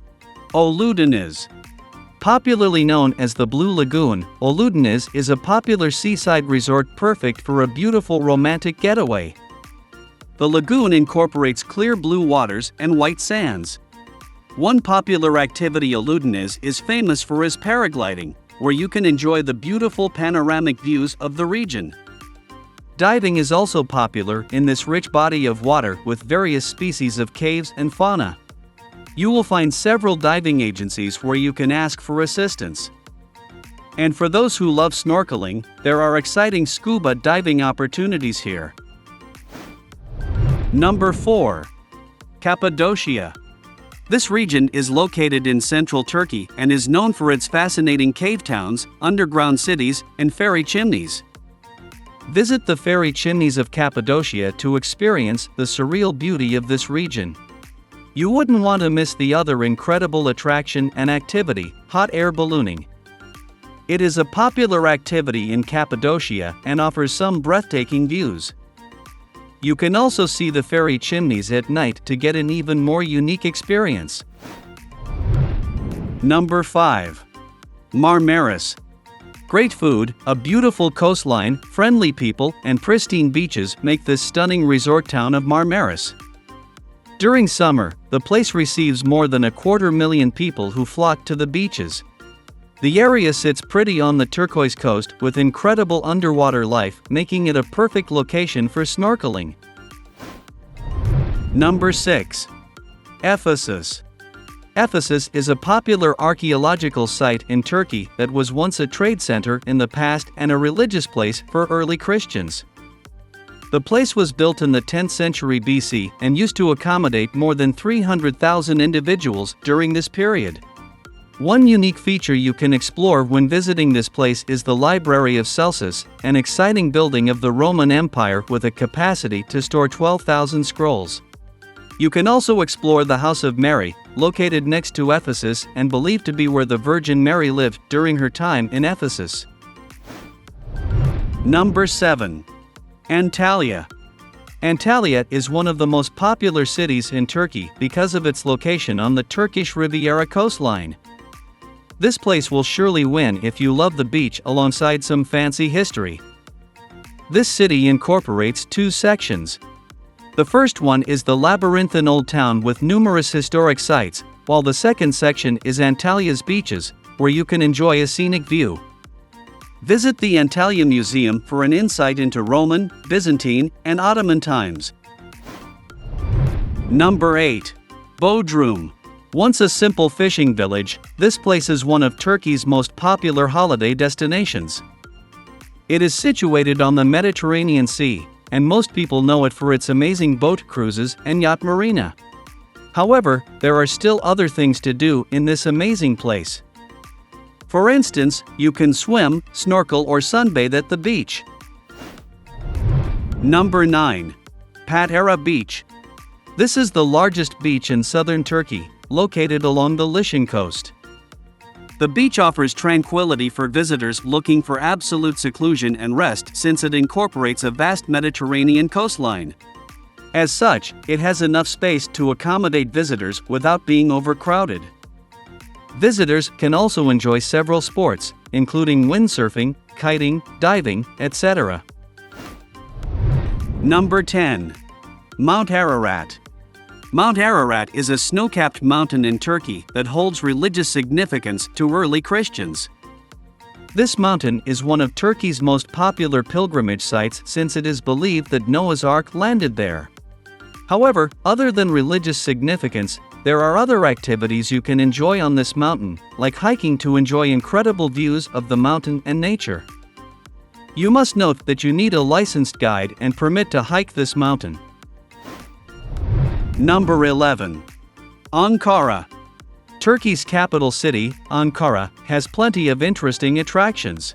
Oludeniz. Popularly known as the Blue Lagoon, Oludeniz is a popular seaside resort perfect for a beautiful romantic getaway. The lagoon incorporates clear blue waters and white sands. One popular activity Oludeniz is famous for is paragliding, where you can enjoy the beautiful panoramic views of the region. Diving is also popular in this rich body of water with various species of caves and fauna. You will find several diving agencies where you can ask for assistance. And for those who love snorkeling, there are exciting scuba diving opportunities here. Number 4. Cappadocia. This region is located in central Turkey and is known for its fascinating cave towns, underground cities, and fairy chimneys. Visit the fairy chimneys of Cappadocia to experience the surreal beauty of this region. You wouldn't want to miss the other incredible attraction and activity, hot air ballooning. It is a popular activity in Cappadocia and offers some breathtaking views. You can also see the fairy chimneys at night to get an even more unique experience. Number 5. Marmaris. Great food, a beautiful coastline, friendly people, and pristine beaches make this stunning resort town of Marmaris. During summer, the place receives more than 250,000 people who flock to the beaches. The area sits pretty on the turquoise coast with incredible underwater life, making it a perfect location for snorkeling. Number 6. Ephesus. Ephesus is a popular archaeological site in Turkey that was once a trade center in the past and a religious place for early Christians. The place was built in the 10th century BC and used to accommodate more than 300,000 individuals during this period. One unique feature you can explore when visiting this place is the Library of Celsus, an exciting building of the Roman Empire with a capacity to store 12,000 scrolls. You can also explore the House of Mary, located next to Ephesus and believed to be where the Virgin Mary lived during her time in Ephesus. Number 7. Antalya. Antalya is one of the most popular cities in Turkey because of its location on the Turkish Riviera coastline. This place will surely win if you love the beach alongside some fancy history. This city incorporates two sections. The first one is the labyrinthine old town with numerous historic sites, while the second section is Antalya's beaches, where you can enjoy a scenic view. Visit the Antalya Museum for an insight into Roman, Byzantine, and Ottoman times. Number 8. Bodrum. Once a simple fishing village, this place is one of Turkey's most popular holiday destinations. It is situated on the Mediterranean Sea, and most people know it for its amazing boat cruises and yacht marina. However, there are still other things to do in this amazing place. For instance, you can swim, snorkel or sunbathe at the beach. Number 9. Patara Beach. This is the largest beach in southern Turkey, located along the Lycian coast. The beach offers tranquility for visitors looking for absolute seclusion and rest since it incorporates a vast Mediterranean coastline. As such, it has enough space to accommodate visitors without being overcrowded. Visitors can also enjoy several sports, including windsurfing, kiting, diving, etc. Number 10. Mount Ararat. Mount Ararat is a snow-capped mountain in Turkey that holds religious significance to early Christians. This mountain is one of Turkey's most popular pilgrimage sites since it is believed that Noah's Ark landed there. However, other than religious significance, there are other activities you can enjoy on this mountain, like hiking to enjoy incredible views of the mountain and nature. You must note that you need a licensed guide and permit to hike this mountain. Number 11. Ankara. Turkey's capital city, Ankara, has plenty of interesting attractions.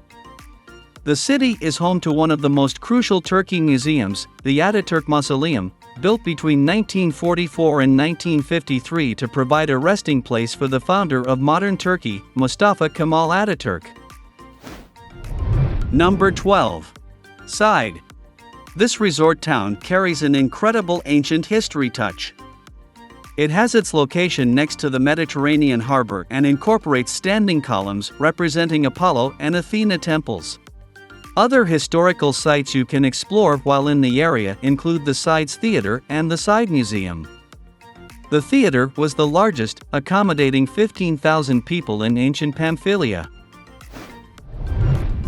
The city is home to one of the most crucial Turkey museums, the Ataturk Mausoleum, built between 1944 and 1953 to provide a resting place for the founder of modern Turkey, Mustafa Kemal Ataturk. Number 12. Side. This resort town carries an incredible ancient history touch. It has its location next to the Mediterranean harbor and incorporates standing columns representing Apollo and Athena temples. Other historical sites you can explore while in the area include the Sides Theater and the Side Museum. The theater was the largest, accommodating 15,000 people in ancient Pamphylia.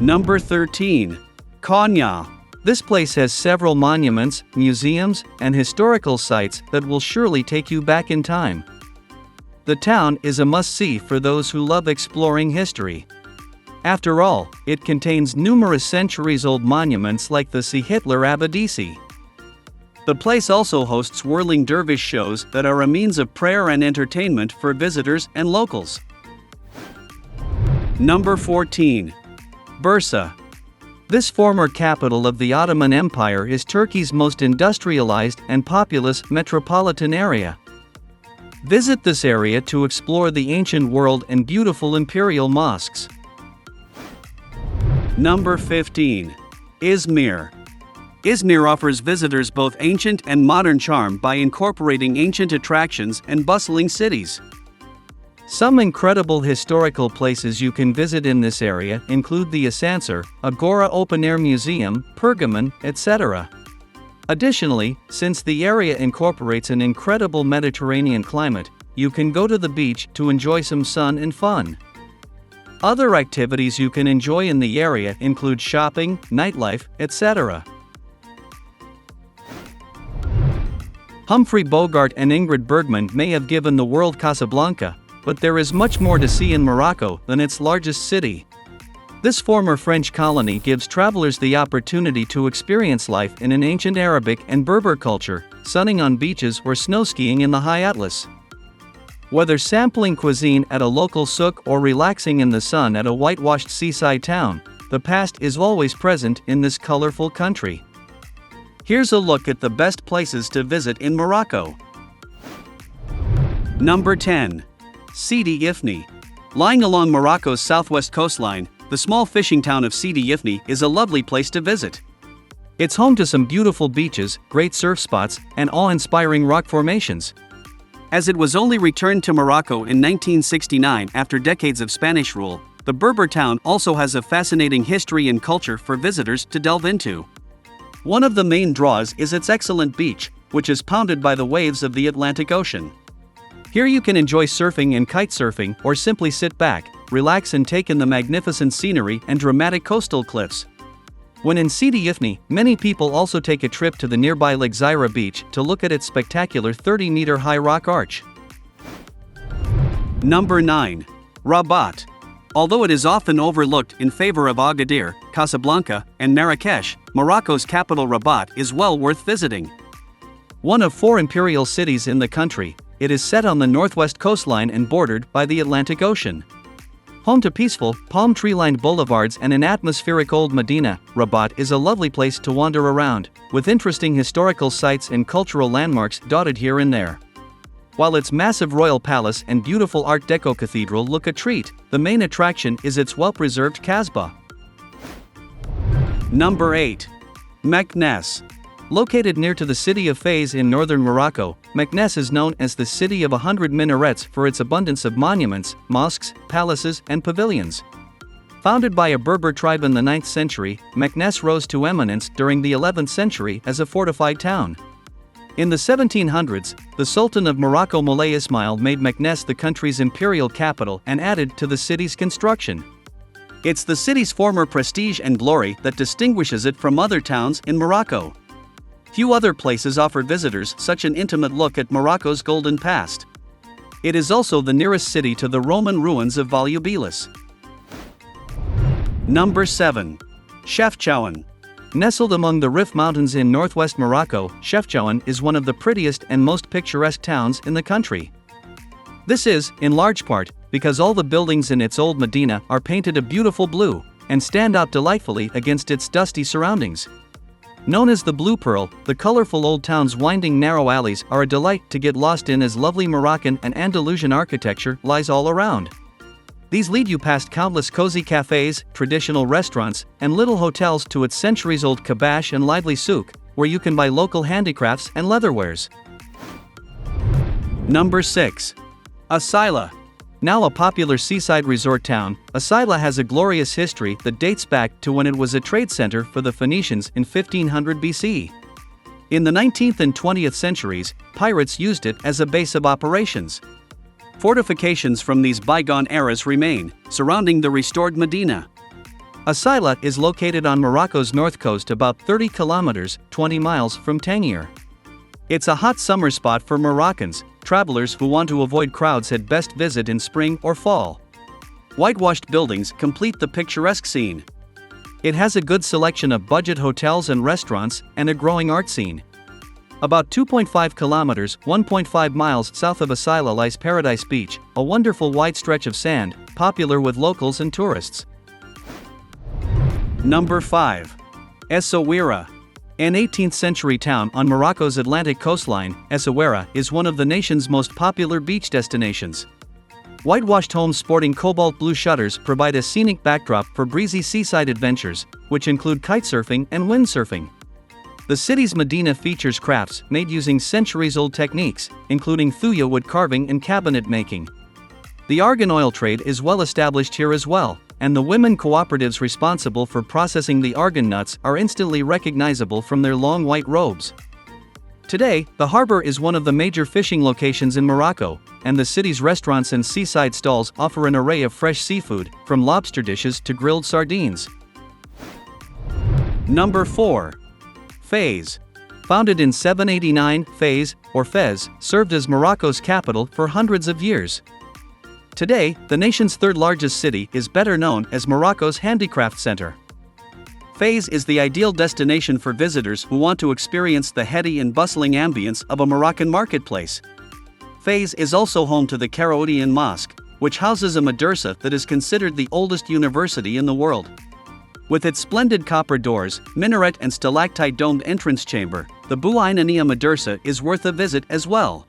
Number 13. Konya. This place has several monuments, museums, and historical sites that will surely take you back in time. The town is a must-see for those who love exploring history. After all, it contains numerous centuries-old monuments like the See Hitler Abadisi. The place also hosts whirling dervish shows that are a means of prayer and entertainment for visitors and locals. Number 14. Bursa. This former capital of the Ottoman Empire is Turkey's most industrialized and populous metropolitan area. Visit this area to explore the ancient world and beautiful imperial mosques. Number 15. Izmir. Izmir offers visitors both ancient and modern charm by incorporating ancient attractions and bustling cities. Some incredible historical places you can visit in this area include the Asansör, Agora Open Air Museum, Pergamon, etc. Additionally, since the area incorporates an incredible Mediterranean climate, you can go to the beach to enjoy some sun and fun. Other activities you can enjoy in the area include shopping, nightlife, etc. Humphrey Bogart and Ingrid Bergman may have given the world Casablanca, but there is much more to see in Morocco than its largest city. This former French colony gives travelers the opportunity to experience life in an ancient Arabic and Berber culture, sunning on beaches or snow skiing in the high Atlas. Whether sampling cuisine at a local souk or relaxing in the sun at a whitewashed seaside town, the past is always present in this colorful country. Here's a look at the best places to visit in Morocco. Number 10. Sidi Ifni. Lying along Morocco's southwest coastline, the small fishing town of Sidi Ifni is a lovely place to visit. It's home to some beautiful beaches, great surf spots, and awe-inspiring rock formations. As it was only returned to Morocco in 1969 after decades of Spanish rule, the Berber town also has a fascinating history and culture for visitors to delve into. One of the main draws is its excellent beach, which is pounded by the waves of the Atlantic Ocean. Here you can enjoy surfing and kitesurfing or simply sit back, relax and take in the magnificent scenery and dramatic coastal cliffs. When in Sidi Ifni, many people also take a trip to the nearby Lake Zaira beach to look at its spectacular 30-meter high rock arch. Number 9. Rabat. Although it is often overlooked in favor of Agadir, Casablanca, and Marrakesh, Morocco's capital Rabat is well worth visiting. One of 4 imperial cities in the country, it is set on the northwest coastline and bordered by the Atlantic Ocean. Home to peaceful, palm tree-lined boulevards and an atmospheric old Medina, Rabat is a lovely place to wander around, with interesting historical sites and cultural landmarks dotted here and there. While its massive royal palace and beautiful Art Deco cathedral look a treat, the main attraction is its well-preserved Kasbah. Number 8. Meknes. Located near to the city of Fez in northern Morocco, Meknes is known as the City of 100 Minarets for its abundance of monuments, mosques, palaces, and pavilions. Founded by a Berber tribe in the 9th century, Meknes rose to eminence during the 11th century as a fortified town. In the 1700s, the Sultan of Morocco Moulay Ismail made Meknes the country's imperial capital and added to the city's construction. It's the city's former prestige and glory that distinguishes it from other towns in Morocco. Few other places offer visitors such an intimate look at Morocco's golden past. It is also the nearest city to the Roman ruins of Volubilis. Number 7. Chefchaouen. Nestled among the Rif Mountains in northwest Morocco, Chefchaouen is one of the prettiest and most picturesque towns in the country. This is, in large part, because all the buildings in its old Medina are painted a beautiful blue, and stand out delightfully against its dusty surroundings. Known as the Blue Pearl, the colorful old town's winding narrow alleys are a delight to get lost in as lovely Moroccan and Andalusian architecture lies all around. These lead you past countless cozy cafes, traditional restaurants, and little hotels to its centuries-old kabash and lively souk, where you can buy local handicrafts and leatherwares. Number 6. Asila. Now a popular seaside resort town, Asila has a glorious history that dates back to when it was a trade center for the Phoenicians in 1500 BC. In the 19th and 20th centuries, pirates used it as a base of operations. Fortifications from these bygone eras remain, surrounding the restored Medina. Asila is located on Morocco's north coast about 30 kilometers, 20 miles from Tangier. It's a hot summer spot for Moroccans. Travelers who want to avoid crowds had best visit in spring or fall. Whitewashed buildings complete the picturesque scene. It has a good selection of budget hotels and restaurants, and a growing art scene. About 2.5 kilometers, 1.5 miles south of Asila lies Paradise Beach, a wonderful wide stretch of sand, popular with locals and tourists. Number 5. Essaouira. An 18th century town on Morocco's Atlantic coastline, Essaouira is one of the nation's most popular beach destinations. Whitewashed homes sporting cobalt blue shutters provide a scenic backdrop for breezy seaside adventures, which include kitesurfing and windsurfing. The city's Medina features crafts made using centuries-old techniques, including thuya wood carving and cabinet making. The argan oil trade is well established here as well, and the women cooperatives responsible for processing the argan nuts are instantly recognizable from their long white robes. Today, the harbor is one of the major fishing locations in Morocco, and the city's restaurants and seaside stalls offer an array of fresh seafood, from lobster dishes to grilled sardines. Number 4. Fez. Founded in 789, Fez, or Fez, served as Morocco's capital for hundreds of years. Today, the nation's third-largest city is better known as Morocco's handicraft center. Fez is the ideal destination for visitors who want to experience the heady and bustling ambience of a Moroccan marketplace. Fez is also home to the Karaoudian Mosque, which houses a madrasa that is considered the oldest university in the world. With its splendid copper doors, minaret and stalactite domed entrance chamber, the Bouainania Madrasa is worth a visit as well.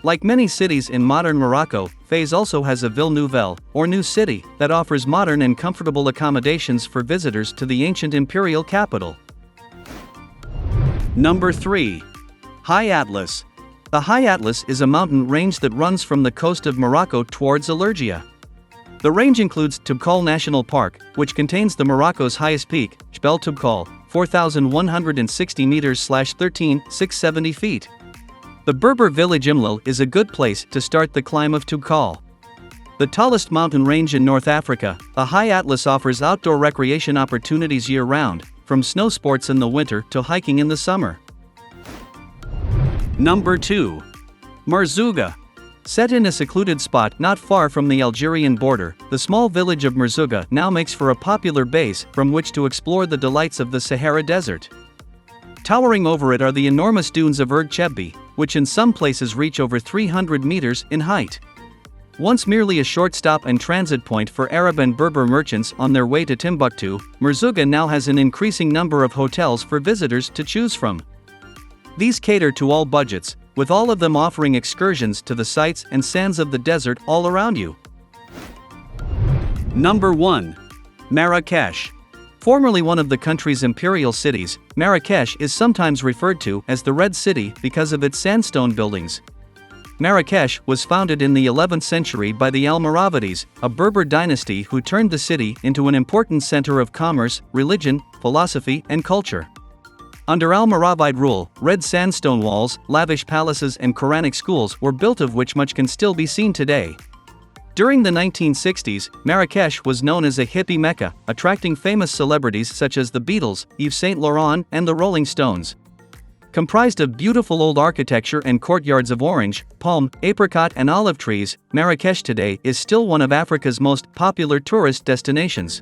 Like many cities in modern Morocco, Fez also has a ville nouvelle, or new city, that offers modern and comfortable accommodations for visitors to the ancient imperial capital. Number 3. High Atlas. The High Atlas is a mountain range that runs from the coast of Morocco towards Allergia. The range includes Toubkal National Park, which contains Morocco's highest peak, Jebel Toubkal, 4,160 meters/13,670 feet. The Berber village Imlil is a good place to start the climb of Toubkal. The tallest mountain range in North Africa, the High Atlas offers outdoor recreation opportunities year-round, from snow sports in the winter to hiking in the summer. Number 2. Merzouga. Set in a secluded spot not far from the Algerian border, the small village of Merzouga now makes for a popular base from which to explore the delights of the Sahara Desert. Towering over it are the enormous dunes of Erg Chebbi, which in some places reach over 300 meters in height. Once merely a short stop and transit point for Arab and Berber merchants on their way to Timbuktu, Merzouga now has an increasing number of hotels for visitors to choose from. These cater to all budgets, with all of them offering excursions to the sights and sands of the desert all around you. Number 1. Marrakesh. Formerly one of the country's imperial cities, Marrakesh is sometimes referred to as the Red City because of its sandstone buildings. Marrakesh was founded in the 11th century by the Almoravides, a Berber dynasty who turned the city into an important center of commerce, religion, philosophy, and culture. Under Almoravide rule, red sandstone walls, lavish palaces and Quranic schools were built, of which much can still be seen today. During the 1960s, Marrakesh was known as a hippie mecca, attracting famous celebrities such as the Beatles, Yves Saint Laurent, and the Rolling Stones. Comprised of beautiful old architecture and courtyards of orange, palm, apricot and olive trees, Marrakesh today is still one of Africa's most popular tourist destinations.